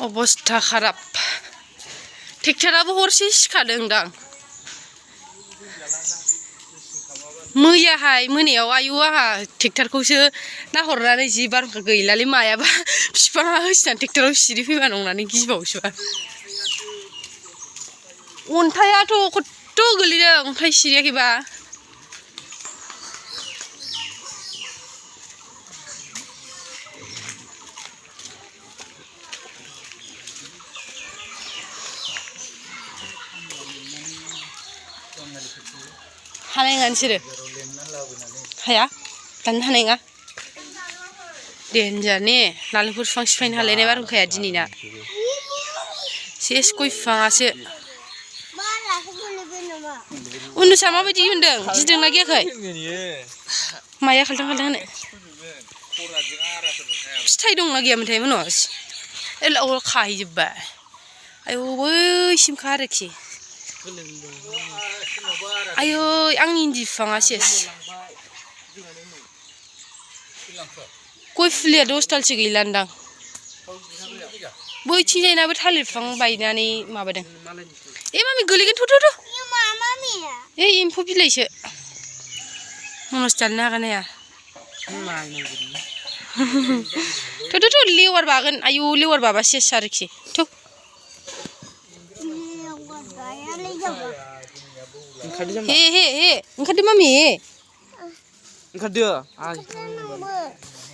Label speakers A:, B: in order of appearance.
A: अबस्था खराब ट्रेक्टराबो हरसे सिखादों दां मैयाहाय मोनायाव आयु आहा ट्रेक्टरखौसो नाहरनानै जि बारहुंखा गैलालै मायाबा बिफाङा होसिनानै ट्रेक्टराव सिरि फैबा नंनानै गिबावसोबा अन्थाइआथ' खथ्थ' गोलैदों अन्थाइ सिरियाखैबा हानाय नङा नोंसोरो हाया दाननो हानाय नङा देन्जार ने नालेंखर बिफां सिफायनो हालायनाय बारहुंखाया दिनैना सेस गय बिफाङासो उन्दुसा माबायदि मोन्दों गिदोंना गियाखै माया खाल्थां खाल्थां होनो फिथाइ दंना गैयामोनथाय मोनाव खाहैजोब्बाय आयौ बैसिमखा आरोखि आयौ आंनि इन्दि बिफाङा सेस गय फुलिया 10 दालसो गैलान्दां बैथिंजायनाबो थालिर बिफां बायनानै माबादों ए मामि गोलैगोन थ' ए एम्फौ बिलाइसो मनज दाननो हागोन हाया थ' लेवार बागोन आयौ लेवार बाबा सेस आरोखि थ' हे ओंखारदो मामि ओंखारदो